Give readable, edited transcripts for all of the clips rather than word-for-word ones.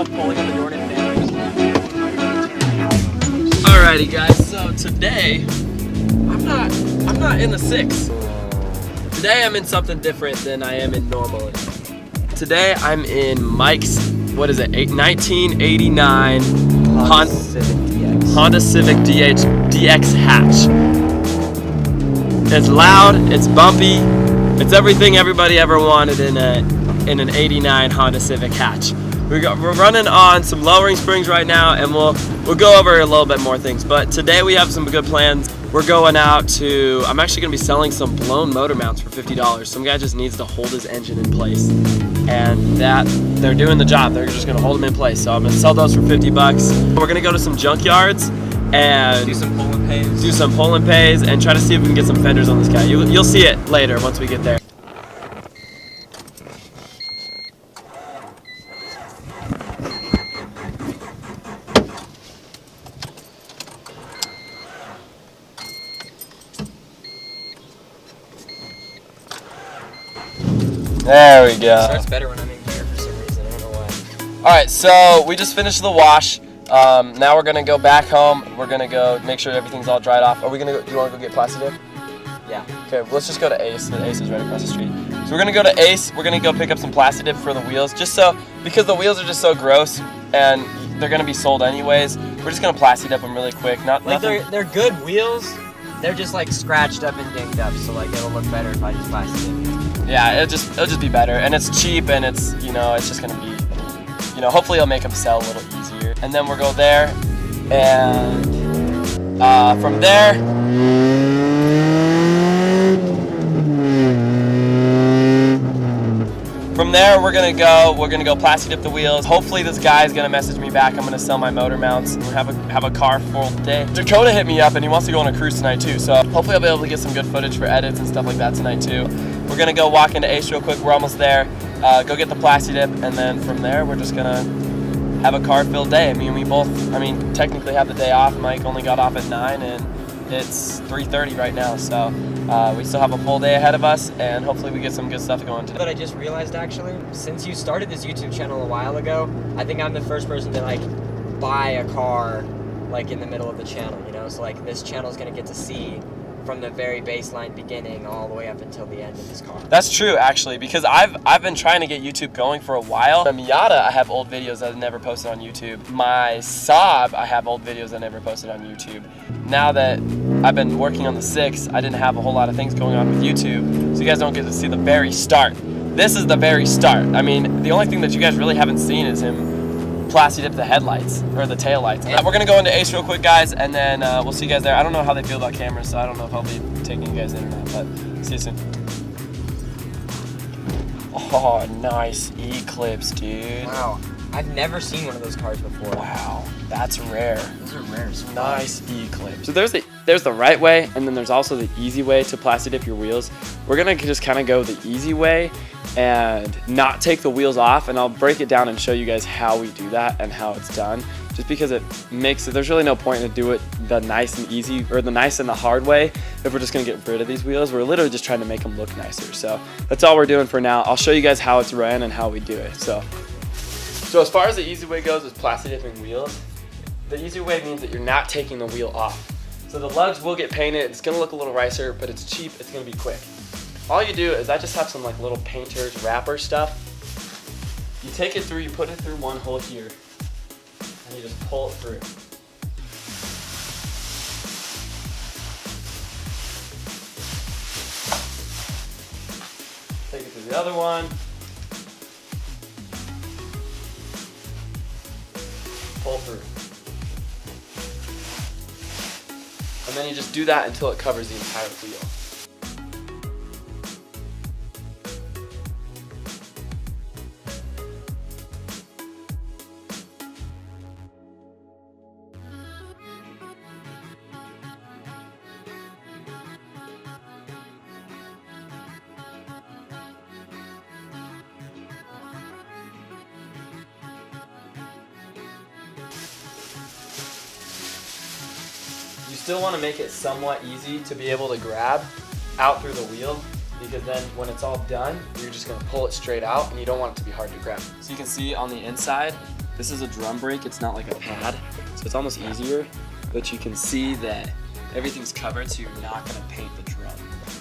love pulling in the Jordan family. Alrighty guys, so today I'm not in the 6. Today I'm in something different than I am in normally. Today I'm in Mike's, what is it, 1989 Honda Civic DX hatch. It's loud, it's bumpy, it's everything everybody ever wanted in an 89 Honda Civic hatch. We're running on some lowering springs right now, and we'll go over a little bit more things. But today we have some good plans. We're going out to, I'm actually going to be selling some blown motor mounts for $50. Some guy just needs to hold his engine in place, and that they're doing the job. They're just going to hold them in place. So I'm going to sell those for $50. We're going to go to some junkyards and do some pull and pays. And try to see if we can get some fenders on this guy. You'll see it later once we get there. There we go. It starts better when I'm in gear for some reason. I don't know why. Alright, so we just finished the wash. Now we're gonna go back home. We're gonna go make sure everything's all dried off. Are we gonna go, do you wanna go get plastic dip? Yeah. Okay, well, let's just go to Ace. The Ace is right across the street. So we're gonna go to Ace. We're gonna go pick up some plastic dip for the wheels, because the wheels are just so gross and they're gonna be sold anyways. We're just gonna plastic dip them really quick. They're good wheels. They're just like scratched up and dinged up, so like it'll look better if I just plastic it. Yeah, it'll just be better, and it's cheap, and it's it's just gonna be, hopefully it'll make them sell a little easier. And then we'll go there, and from there. From there, we're gonna go plastic dip the wheels. Hopefully this guy's gonna message me back. I'm gonna sell my motor mounts and have a car full day. Dakota hit me up and he wants to go on a cruise tonight too. So hopefully I'll be able to get some good footage for edits and stuff like that tonight too. We're gonna go walk into Ace real quick. We're almost there. Go get the plastic dip, and then from there we're just gonna have a car filled day. We both technically have the day off. Mike only got off at 9 and it's 3:30 right now. So we still have a full day ahead of us, and hopefully we get some good stuff going today. But I just realized actually, since you started this YouTube channel a while ago, I think I'm the first person to like buy a car like in the middle of the channel, So like this channel is gonna get to see from the very baseline beginning all the way up until the end of this car. That's true actually, because I've been trying to get YouTube going for a while. My Miata, I have old videos that I never posted on YouTube. My Saab, I have old videos I never posted on YouTube. Now that I've been working on the 6, I didn't have a whole lot of things going on with YouTube, so you guys don't get to see the very start. This is the very start. The only thing that you guys really haven't seen is him plastic dip the headlights, or the tail lights. We're gonna go into Ace real quick, guys, and then we'll see you guys there. I don't know how they feel about cameras, so I don't know if I'll be taking you guys in or not, but see you soon. Oh, nice Eclipse, dude. Wow, I've never seen one of those cars before. Wow, that's rare. Those are rare. Nice Eclipse. So there's the right way, and then there's also the easy way to plastic dip your wheels. We're gonna just kind of go the easy way and not take the wheels off, and I'll break it down and show you guys how we do that and how it's done, just because there's really no point to do it the nice and easy, or the nice and the hard way if we're just gonna get rid of these wheels. We're literally just trying to make them look nicer. So that's all we're doing for now. I'll show you guys how it's ran and how we do it. So as far as the easy way goes with plastic dipping wheels, the easy way means that you're not taking the wheel off. So the lugs will get painted, it's gonna look a little nicer, but it's cheap, it's gonna be quick. All you do is, I just have some like little painter's wrapper stuff. You take it through, you put it through one hole here, and you just pull it through. Take it through the other one. Pull through. And then you just do that until it covers the entire wheel. You still want to make it somewhat easy to be able to grab out through the wheel, because then when it's all done, you're just going to pull it straight out, and you don't want it to be hard to grab. So you can see on the inside, This is a drum brake, it's not like a pad, so it's almost easier, but you can see that everything's covered, so you're not gonna paint the drum.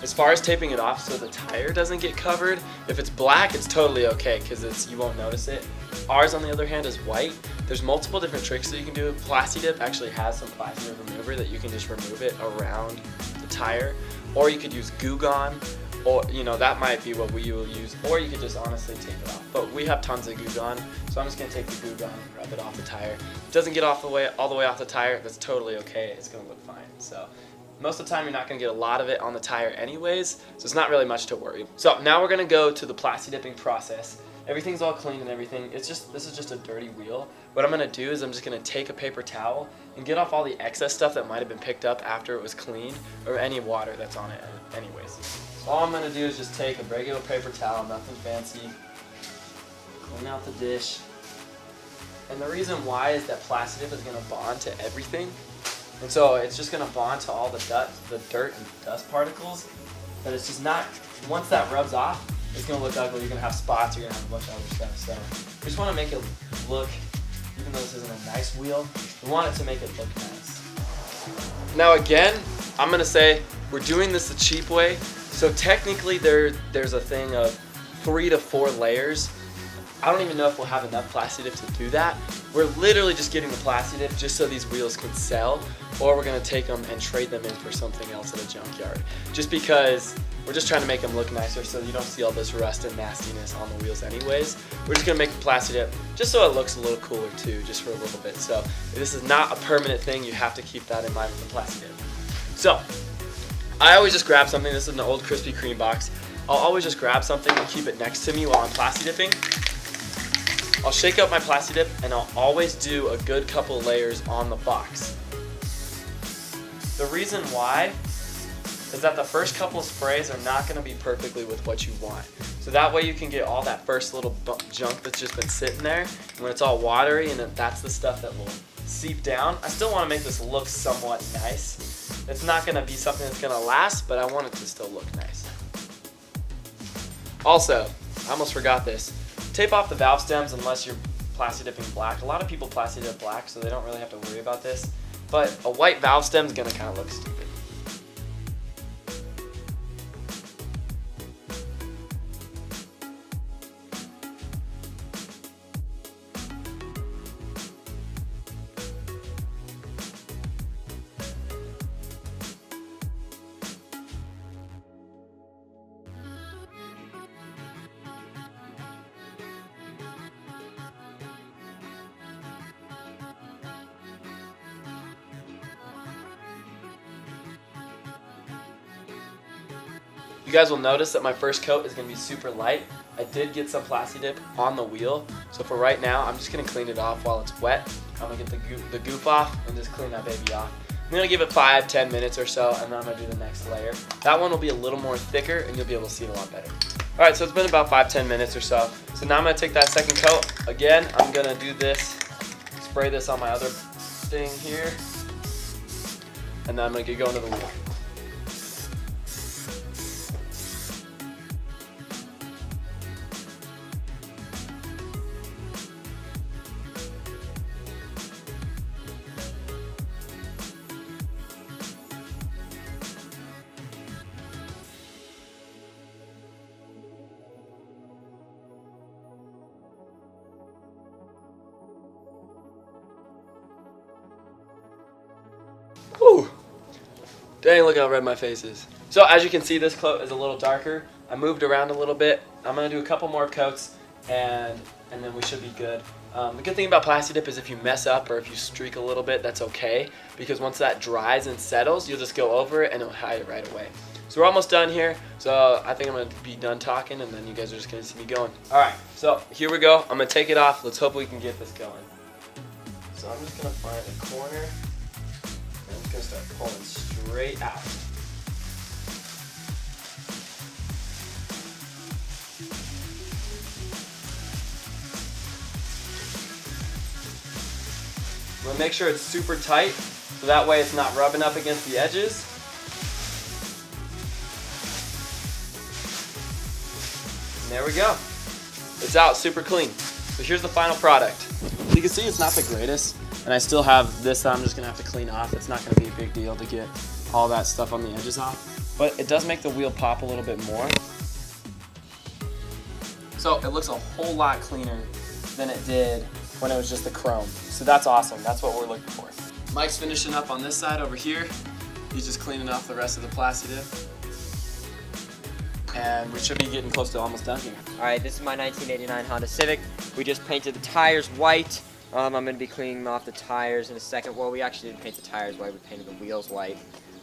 As far as taping it off so the tire doesn't get covered, if it's black, it's totally okay, because you won't notice it. Ours, on the other hand, is white. There's multiple different tricks that you can do. Plasti Dip actually has some Plasti Dip remover that you can just remove it around the tire, or you could use Goo Gone, or that might be what we will use, or you could just honestly tape it off. But we have tons of Goo Gone, so I'm just gonna take the Goo Gone and rub it off the tire. If it doesn't get all the way off the tire, that's totally okay. It's gonna look fine. So most of the time you're not gonna get a lot of it on the tire anyways, so it's not really much to worry. So now we're gonna go to the Plasti Dipping process. Everything's all clean and everything. This is just a dirty wheel. What I'm gonna do is I'm just gonna take a paper towel and get off all the excess stuff that might have been picked up after it was cleaned, or any water that's on it anyways. So all I'm gonna do is just take a regular paper towel, nothing fancy, clean out the dish. And the reason why is that Plasti Dip is gonna bond to everything. And so it's just gonna bond to all the dirt and dust particles. But it's just not, once that rubs off, it's gonna look ugly. You're gonna have spots, you're gonna have a bunch of other stuff. So we just wanna make it look, even though this isn't a nice wheel, we want it to make it look nice. Now again, I'm gonna say we're doing this the cheap way. So technically there's a thing of 3 to 4 layers. I don't even know if we'll have enough Plasti Dip to do that. We're literally just getting the Plasti Dip just so these wheels can sell, or we're gonna take them and trade them in for something else at a junkyard. Just because we're just trying to make them look nicer so you don't see all this rust and nastiness on the wheels anyways. We're just gonna make the Plasti Dip just so it looks a little cooler too, just for a little bit. So this is not a permanent thing, you have to keep that in mind with the Plasti Dip. So I always just grab something. This is an old Krispy Kreme box. I'll always just grab something and keep it next to me while I'm Plasti Dipping. I'll shake up my Plasti Dip and I'll always do a good couple layers on the box. The reason why is that the first couple of sprays are not going to be perfectly with what you want. So that way you can get all that first little junk that's just been sitting there, and when it's all watery, and that's the stuff that will seep down. I still want to make this look somewhat nice. It's not going to be something that's going to last, but I want it to still look nice. Also, I almost forgot this. Tape off the valve stems unless you're Plasti Dipping black. A lot of people Plasti Dip black, so they don't really have to worry about this. But a white valve stem is going to kind of look stupid. You guys will notice that my first coat is going to be super light. I did get some Plasti Dip on the wheel, so for right now I'm just going to clean it off while it's wet. I'm going to get the goop off and just clean that baby off. I'm going to give it 5-10 minutes or so, and then I'm going to do the next layer. That one will be a little more thicker and you'll be able to see it a lot better. Alright, so it's been about 5-10 minutes or so. So now I'm going to take that second coat. Again, I'm going to do this, spray this on my other thing here, and then I'm going to get going to the wheel. Whew. Dang, look how red my face is. So as you can see, this coat is a little darker. I moved around a little bit. I'm going to do a couple more coats and then we should be good. The good thing about Plasti Dip is if you mess up or if you streak a little bit, that's okay, because once that dries and settles, you'll just go over it and it'll hide it right away. So we're almost done here. So I think I'm going to be done talking and then you guys are just going to see me going. Alright, so here we go. I'm going to take it off. Let's hope we can get this going. So I'm just going to find a corner. I'm just going to start pulling straight out. I'm going to make sure it's super tight, so that way it's not rubbing up against the edges. And there we go. It's out super clean. So here's the final product. you can see it's not the greatest, and I still have this that I'm just gonna have to clean off. It's not gonna be a big deal to get all that stuff on the edges off, but it does make the wheel pop a little bit more. So it looks a whole lot cleaner than it did when it was just the chrome. So that's awesome, that's what we're looking for. Mike's finishing up on this side over here. He's just cleaning off the rest of the Plastidip. And we should be getting close to almost done here. All right, this is my 1989 Honda Civic. We just painted the tires white. I'm going to be cleaning off the tires in a second. Well, we actually didn't paint the tires white, we painted the wheels white.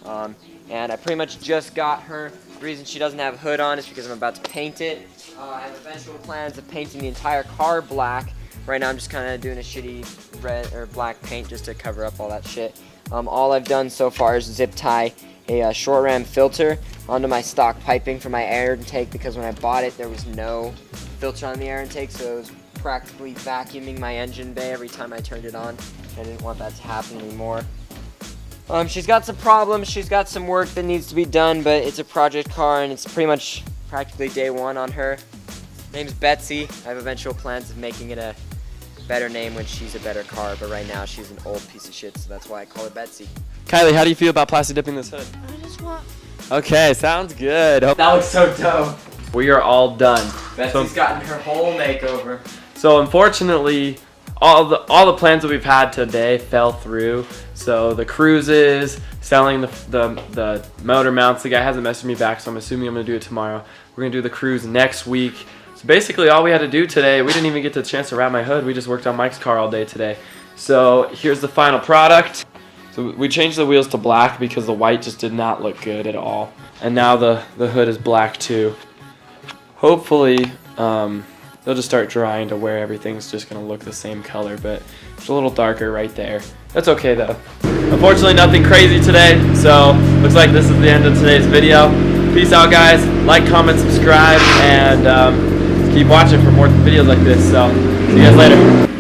And I pretty much just got her. The reason she doesn't have a hood on is because I'm about to paint it. I have eventual plans of painting the entire car black. Right now I'm just kind of doing a shitty red or black paint just to cover up all that shit. All I've done so far is zip tie a short ram filter onto my stock piping for my air intake, because when I bought it there was no filter on the air intake, so it was practically vacuuming my engine bay every time I turned it on. I didn't want that to happen anymore. She's got some problems, she's got some work that needs to be done, but it's a project car and it's pretty much practically day one on her. Name's Betsy. I have eventual plans of making it a better name when she's a better car, but right now she's an old piece of shit, so that's why I call her Betsy. Kylie, how do you feel about Plastidipping this hood? I just want... Okay, sounds good. That looks so dope. We are all done. Betsy's gotten her whole makeover. So unfortunately, all the plans that we've had today fell through. So the cruises, selling the motor mounts, the guy hasn't messaged me back, so I'm assuming I'm gonna do it tomorrow. We're gonna do the cruise next week. So basically all we had to do today, we didn't even get the chance to wrap my hood, we just worked on Mike's car all day today. So here's the final product. So we changed the wheels to black because the white just did not look good at all. And now the hood is black too. Hopefully they'll just start drying to where everything's just gonna look the same color, but it's a little darker right there. That's okay though. Unfortunately nothing crazy today, so looks like this is the end of today's video. Peace out guys, like, comment, subscribe, and keep watching for more videos like this. So see you guys later.